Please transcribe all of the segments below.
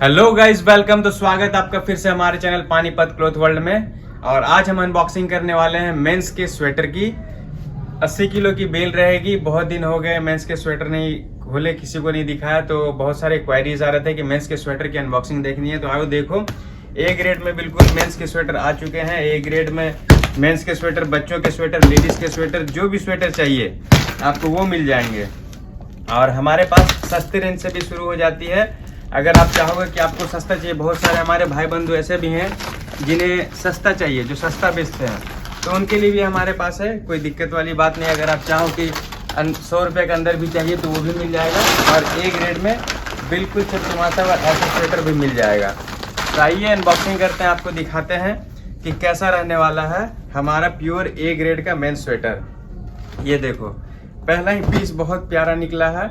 Hello guys, welcome. तो स्वागत आपका फिर से हमारे चैनल पानीपत क्लॉथ वर्ल्ड में। और आज हम अनबॉक्सिंग करने वाले हैं मेंस के स्वेटर की। 80 किलो की बेल रहेगी। बहुत दिन हो गए मेंस के स्वेटर नहीं खोले, किसी को नहीं दिखाया, तो बहुत सारे क्वेरीज आ रहे थे कि मेंस के स्वेटर की अनबॉक्सिंग देखनी है। तो आओ देखो, ए ग्रेड में बिल्कुल मेंस के स्वेटर आ चुके हैं। ए ग्रेड में मेंस के स्वेटर, बच्चों के स्वेटर, लेडीज के स्वेटर, जो भी स्वेटर चाहिए आपको वो मिल जाएंगे। और हमारे पास सस्ते रेंज से भी शुरू हो जाती है। अगर आप चाहोगे कि आपको सस्ता चाहिए, बहुत सारे हमारे भाई बंधु ऐसे भी हैं जिन्हें सस्ता चाहिए, जो सस्ता बेचते हैं, तो उनके लिए भी हमारे पास है। कोई दिक्कत वाली बात नहीं। अगर आप चाहो कि 100 रुपये के अंदर भी चाहिए तो वो भी मिल जाएगा। और ए ग्रेड में बिल्कुल चमचमाता हुआ ऐसा स्वेटर भी मिल जाएगा। तो आइए अनबॉक्सिंग करते हैं, आपको दिखाते हैं कि कैसा रहने वाला है हमारा प्योर ए ग्रेड का मेन स्वेटर। ये देखो, पहला ही पीस बहुत प्यारा निकला है।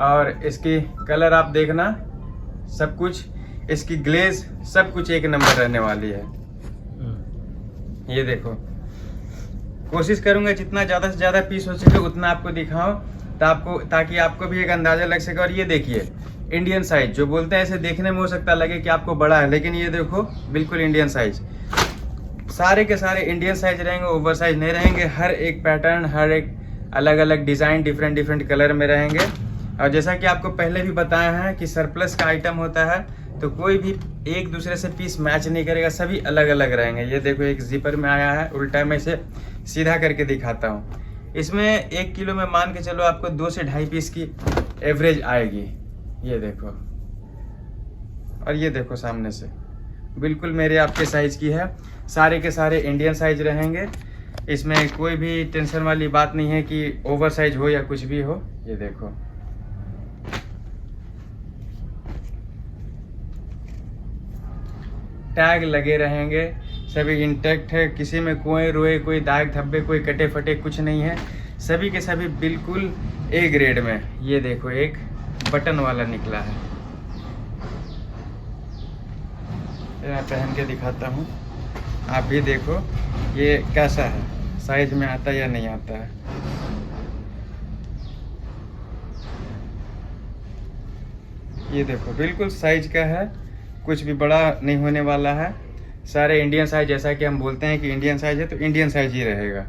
और इसकी कलर आप देखना, सब कुछ, इसकी ग्लेज, सब कुछ एक नंबर रहने वाली है। ये देखो, कोशिश करूंगा जितना ज़्यादा से ज़्यादा पीस हो सके उतना आपको दिखाऊं, ताकि आपको भी एक अंदाज़ा लग सके। और ये देखिए, इंडियन साइज जो बोलते हैं, ऐसे देखने में हो सकता लगे कि आपको बड़ा है, लेकिन ये देखो बिल्कुल इंडियन साइज। सारे के सारे इंडियन साइज रहेंगे, ओवर साइज नहीं रहेंगे। हर एक पैटर्न, हर एक अलग अलग डिज़ाइन, डिफरेंट डिफरेंट कलर में रहेंगे। और जैसा कि आपको पहले भी बताया है कि सरप्लस का आइटम होता है तो कोई भी एक दूसरे से पीस मैच नहीं करेगा, सभी अलग अलग रहेंगे। ये देखो, एक जिपर में आया है, उल्टा मैं इसे सीधा करके दिखाता हूँ। इसमें 1 किलो में मान के चलो आपको 2 से 2.5 पीस की एवरेज आएगी। ये देखो, और ये देखो सामने से बिल्कुल मेरे आपके साइज की है। सारे के सारे इंडियन साइज रहेंगे। इसमें कोई भी टेंशन वाली बात नहीं है कि ओवर साइज हो या कुछ भी हो। ये देखो, टैग लगे रहेंगे, सभी इंटैक्ट है, किसी में कोई रोए, कोई दाग धब्बे, कोई कटे फटे कुछ नहीं है। सभी के सभी बिल्कुल ए ग्रेड में। ये देखो, एक बटन वाला निकला है। मैं पहन के दिखाता हूँ, आप भी देखो ये कैसा है, साइज में आता है या नहीं आता है। ये देखो, बिल्कुल साइज का है, कुछ भी बड़ा नहीं होने वाला है। सारे इंडियन साइज, जैसा कि हम बोलते हैं कि इंडियन साइज है तो इंडियन साइज ही रहेगा।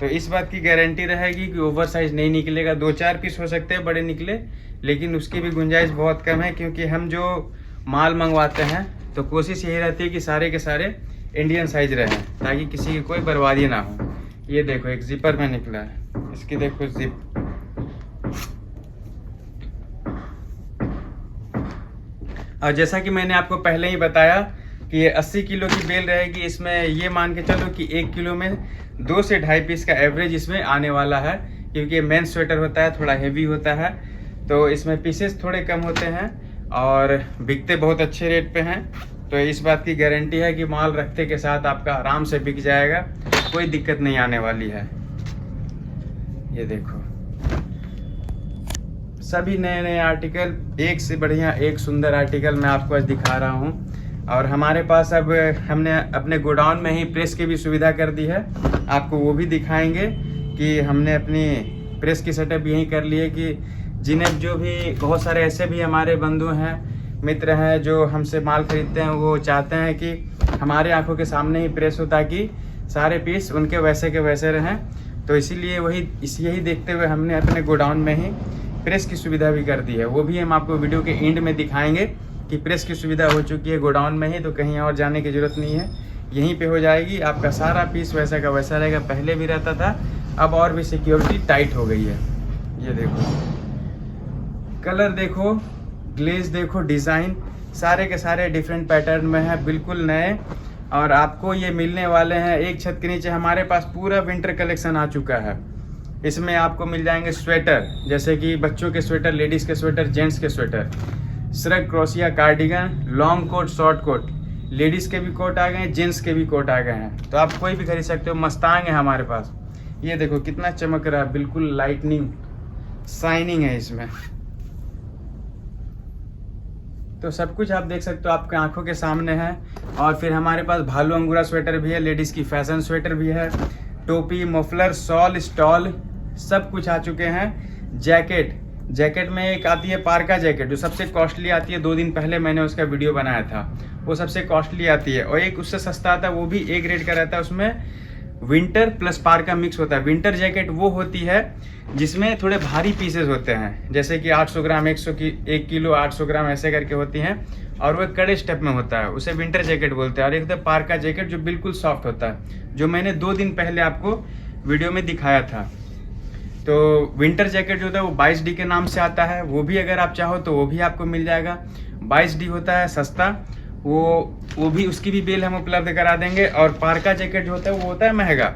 तो इस बात की गारंटी रहेगी कि ओवर साइज नहीं निकलेगा। 2-4 पीस हो सकते हैं बड़े निकले, लेकिन उसकी भी गुंजाइश बहुत कम है, क्योंकि हम जो माल मंगवाते हैं तो कोशिश यही रहती है कि सारे के सारे इंडियन साइज रहें, ताकि किसी की कोई बर्बादी ना हो। ये देखो, एक जिपर में निकला है, इसकी देखो जिप। और जैसा कि मैंने आपको पहले ही बताया कि ये 80 किलो की बेल रहेगी। इसमें ये मान के चलो कि 1 किलो में 2 से 2.5 पीस का एवरेज इसमें आने वाला है, क्योंकि मेन स्वेटर होता है, थोड़ा हेवी होता है, तो इसमें पीसेस थोड़े कम होते हैं और बिकते बहुत अच्छे रेट पे हैं। तो इस बात की गारंटी है कि माल रखते के साथ आपका आराम से बिक जाएगा, कोई दिक्कत नहीं आने वाली है। ये देखो, सभी नए नए आर्टिकल, एक से बढ़िया एक सुंदर आर्टिकल मैं आपको आज दिखा रहा हूं। और हमारे पास अब हमने अपने गोडाउन में ही प्रेस की भी सुविधा कर दी है। आपको वो भी दिखाएंगे कि हमने अपनी प्रेस की सेटअप यहीं कर ली है, कि जिन्हें जो भी बहुत सारे ऐसे भी हमारे बंधु हैं, मित्र हैं, जो हमसे माल खरीदते हैं, वो चाहते हैं कि हमारे आंखों के सामने ही प्रेस हो, ताकि सारे पीस उनके वैसे के वैसे रहें। तो इसीलिए यही देखते हुए हमने अपने गोडाउन में ही प्रेस की सुविधा भी कर दी है। वो भी हम आपको वीडियो के एंड में दिखाएंगे कि प्रेस की सुविधा हो चुकी है गोडाउन में ही, तो कहीं और जाने की ज़रूरत नहीं है, यहीं पे हो जाएगी। आपका सारा पीस वैसा का वैसा रहेगा। पहले भी रहता था, अब और भी सिक्योरिटी टाइट हो गई है। ये देखो, कलर देखो, ग्लेज देखो, डिज़ाइन सारे के सारे डिफरेंट पैटर्न में है, बिल्कुल नए। और आपको ये मिलने वाले हैं एक छत के नीचे। हमारे पास पूरा विंटर कलेक्शन आ चुका है। इसमें आपको मिल जाएंगे स्वेटर, जैसे कि बच्चों के स्वेटर, लेडीज़ के स्वेटर, जेंट्स के sweater, shrug, crochet, cardigan, long coat, short coat, ladies के भी कोट आ गए हैं, जेंट्स के भी कोट आ गए हैं। तो आप कोई भी खरीद सकते हो। मस्तांग है हमारे पास। ये देखो कितना चमक रहा है, बिल्कुल लाइटनिंग, शाइनिंग है इसमें। तो सब कुछ आप देख सकते हो, आपके आंखों के सामने है। और फिर हमारे पास भालू अंगूरा स्वेटर भी है, लेडीज़ की फैशन स्वेटर भी है, टोपी, मफलर, शॉल, स्टॉल, सब कुछ आ चुके हैं। जैकेट, जैकेट में एक आती है पार्का जैकेट, जो सबसे कॉस्टली आती है। 2 दिन पहले मैंने उसका वीडियो बनाया था, वो सबसे कॉस्टली आती है। और एक उससे सस्ता आता है, वो भी एक रेट का रहता है, उसमें विंटर प्लस पार्का मिक्स होता है। विंटर जैकेट वो होती है जिसमें थोड़े भारी पीसेस होते हैं, जैसे कि 800 ग्राम, 1 किलो 800 ग्राम ऐसे करके होती हैं, और वो कड़े स्टेप में होता है, उसे विंटर जैकेट बोलते हैं। और एक होता है पार्का जैकेट जो बिल्कुल सॉफ्ट होता है, जो मैंने 2 दिन पहले आपको वीडियो में दिखाया था। तो विंटर जैकेट जो होता है वो 22D के नाम से आता है, वो भी अगर आप चाहो तो वो भी आपको मिल जाएगा। 22D होता है सस्ता, वो भी, उसकी भी बेल हम उपलब्ध करा देंगे। और पार्का जैकेट जो होता है वो होता है महंगा,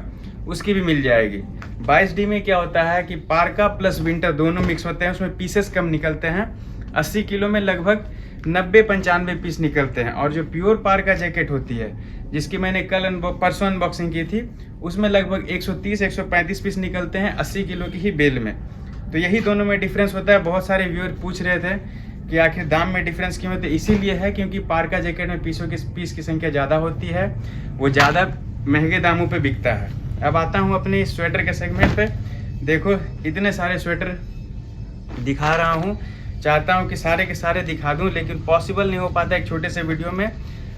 उसकी भी मिल जाएगी। 22D में क्या होता है कि पार्का प्लस विंटर दोनों मिक्स होते हैं, उसमें पीसेस कम निकलते हैं। 80 किलो में लगभग 90-95 पीस निकलते हैं। और जो प्योर पार्का जैकेट होती है, जिसकी मैंने परसों अनबॉक्सिंग की थी, उसमें लगभग 130-135 पीस निकलते हैं 80 किलो की ही बेल में। तो यही दोनों में डिफरेंस होता है। बहुत सारे व्यूअर पूछ रहे थे कि आखिर दाम में डिफरेंस क्यों होता है। इसीलिए है क्योंकि पार्का जैकेट में पीस की संख्या ज़्यादा होती है, वो ज़्यादा महंगे दामों पे बिकता है। अब आता हूँ अपने स्वेटर के सेगमेंट पे। देखो इतने सारे स्वेटर दिखा रहा हूँ, चाहता हूँ कि सारे के सारे दिखा दूँ, लेकिन पॉसिबल नहीं हो पाता एक छोटे से वीडियो में।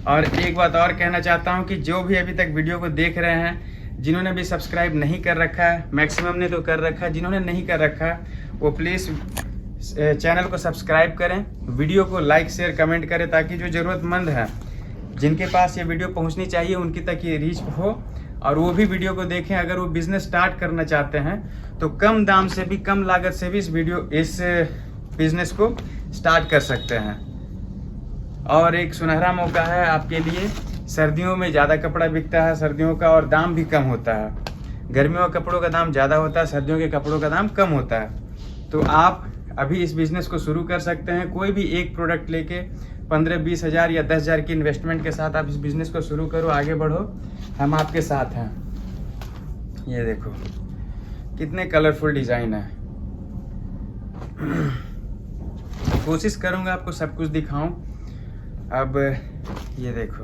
और एक बात और कहना चाहता हूँ कि जो भी अभी तक वीडियो को देख रहे हैं, जिन्होंने भी सब्सक्राइब नहीं कर रखा है, मैक्सिमम ने तो कर रखा है, जिन्होंने नहीं कर रखा है वो प्लीज़ चैनल को सब्सक्राइब करें, वीडियो को लाइक शेयर कमेंट करें, ताकि जो ज़रूरतमंद है, जिनके पास ये वीडियो पहुंचनी चाहिए, उनकी तक ये रीच हो, और वो भी वीडियो को देखें। अगर वो बिज़नेस स्टार्ट करना चाहते हैं तो कम दाम से भी, कम लागत से भी इस बिज़नेस को स्टार्ट कर सकते हैं। और एक सुनहरा मौका है आपके लिए। सर्दियों में ज़्यादा कपड़ा बिकता है, सर्दियों का, और दाम भी कम होता है। गर्मियों के कपड़ों का दाम ज़्यादा होता है, सर्दियों के कपड़ों का दाम कम होता है। तो आप अभी इस बिज़नेस को शुरू कर सकते हैं। कोई भी एक प्रोडक्ट लेके 15-20 हज़ार या 10 हज़ार की इन्वेस्टमेंट के साथ आप इस बिज़नेस को शुरू करो, आगे बढ़ो, हम आपके साथ हैं। ये देखो कितने कलरफुल डिज़ाइन है। कोशिश करूँगा आपको सब कुछ दिखाऊं। अब ये देखो,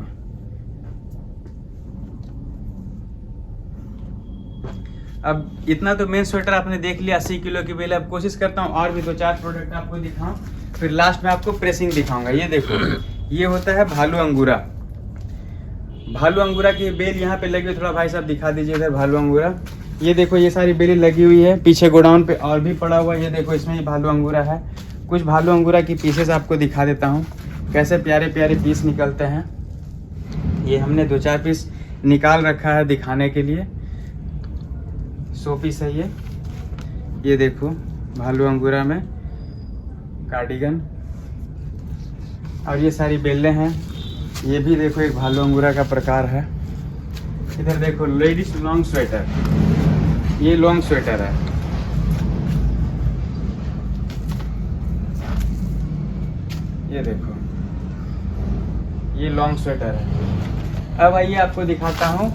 अब इतना तो मेन स्वेटर आपने देख लिया, 80 किलो की बेल। अब कोशिश करता हूँ और भी 2-4 प्रोडक्ट आपको दिखाऊं, फिर लास्ट में आपको प्रेसिंग दिखाऊंगा। ये देखो, ये होता है भालू अंगूरा। भालू अंगूरा की बेल यहाँ पे लगी हुई, थोड़ा भाई साहब दिखा दीजिए इधर भालू अंगूरा। ये देखो ये सारी बेलें लगी हुई है, पीछे गोडाउन पे और भी पड़ा हुआ है। ये देखो इसमें भी भालू अंगूरा है। कुछ भालू अंगूरा की पीसेस आपको दिखा देता हूँ, कैसे प्यारे प्यारे पीस निकलते हैं। ये हमने 2-4 पीस निकाल रखा है दिखाने के लिए, 100 पीस है ये देखो भालू अंगूरा में कार्डिगन। और ये सारी बेलें हैं, ये भी देखो एक भालू अंगूरा का प्रकार है। इधर देखो लेडीज लॉन्ग स्वेटर, ये लॉन्ग स्वेटर है। ये देखो ये लॉन्ग स्वेटर है। अब आइए आपको दिखाता हूँ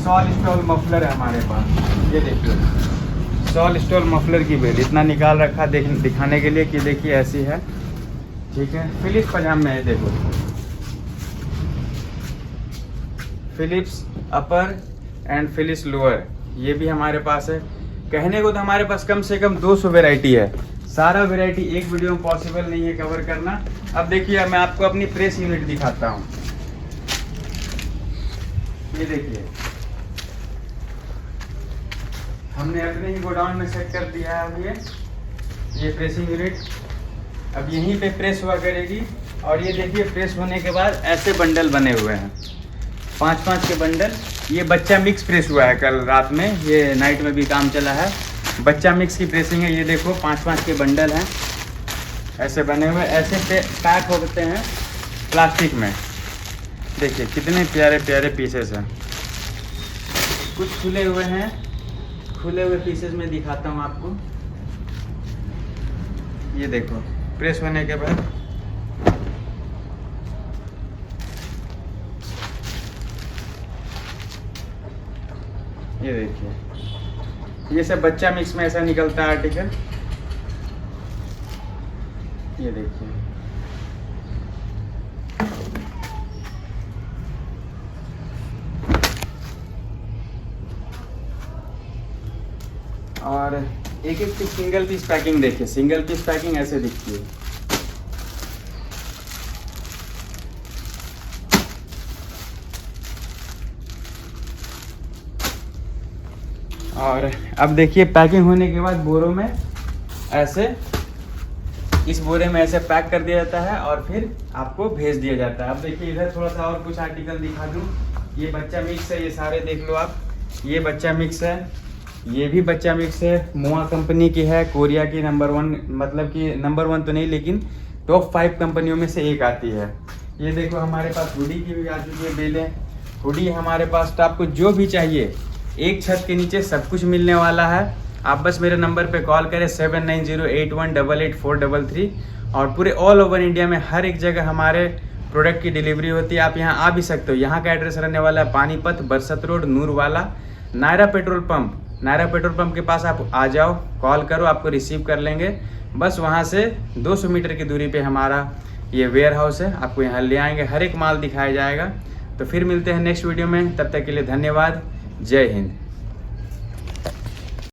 शॉल स्टॉल मफलर है हमारे पास। ये देखिए शॉल स्टॉल मफलर की बेल इतना निकाल रखा दिखाने के लिए कि देखिए ऐसी है, ठीक है। फिलिप्स पजामे है, देखो Philips upper and Philips lower, ये भी हमारे पास है। कहने को तो हमारे पास कम से कम 200 वेराइटी है। सारा वेराइटी एक वीडियो में पॉसिबल नहीं है कवर करना। अब देखिए मैं आपको अपनी प्रेस यूनिट दिखाता हूँ। ये देखिए हमने अपने ही गोडाउन में सेट कर दिया है। अब ये प्रेसिंग यूनिट अब यहीं पे प्रेस हुआ करेगी। और ये देखिए प्रेस होने के बाद ऐसे बंडल बने हुए हैं, 5-5 के बंडल। ये बच्चा मिक्स प्रेस हुआ है कल रात में, ये नाइट में भी काम चला है। बच्चा मिक्स की प्रेसिंग है। ये देखो 5-5 के बंडल हैं ऐसे बने हुए, ऐसे पैक होते हैं प्लास्टिक में। देखिए कितने प्यारे प्यारे पीसेस हैं। कुछ खुले हुए हैं, खुले हुए पीसेस में दिखाता हूँ आपको। ये देखो प्रेस होने के बाद ये देखिए, ये सब बच्चा मिक्स में ऐसा निकलता है आर्टिकल। ये देखिए और एक एक पीस सिंगल पीस पैकिंग देखिए, सिंगल पीस पैकिंग ऐसे दिखती है। और अब देखिए पैकिंग होने के बाद बोरों में ऐसे, इस बोरे में ऐसे पैक कर दिया जाता है और फिर आपको भेज दिया जाता है। अब देखिए इधर थोड़ा सा और कुछ आर्टिकल दिखा दूँ। ये बच्चा मिक्स है, ये सारे देख लो आप। ये बच्चा मिक्स है, ये भी बच्चा मिक्स है, मोआ कंपनी की है, कोरिया की नंबर 1, मतलब कि नंबर 1 तो नहीं लेकिन टॉप 5 कंपनियों में से एक आती है। ये देखो हमारे पास हुडी की भी आ चुकी है बेलें। हुडी हमारे पास, तो आपको जो भी चाहिए एक छत के नीचे सब कुछ मिलने वाला है। आप बस मेरे नंबर पे कॉल करें 7908188433 और पूरे ऑल ओवर इंडिया में हर एक जगह हमारे प्रोडक्ट की डिलीवरी होती है। आप यहाँ आ भी सकते हो। यहाँ का एड्रेस रहने वाला है Panipat, Barsat road, Noorwala, Nayara petrol pump. Nayara petrol pump के पास आप आ जाओ, कॉल करो, आपको रिसीव कर लेंगे। बस वहाँ से 200 मीटर की दूरी पे हमारा ये वेयर हाउस है, आपको यहाँ ले आएंगे, हर एक माल दिखाया जाएगा। तो फिर मिलते हैं नेक्स्ट वीडियो में, तब तक के लिए धन्यवाद। जय हिंद।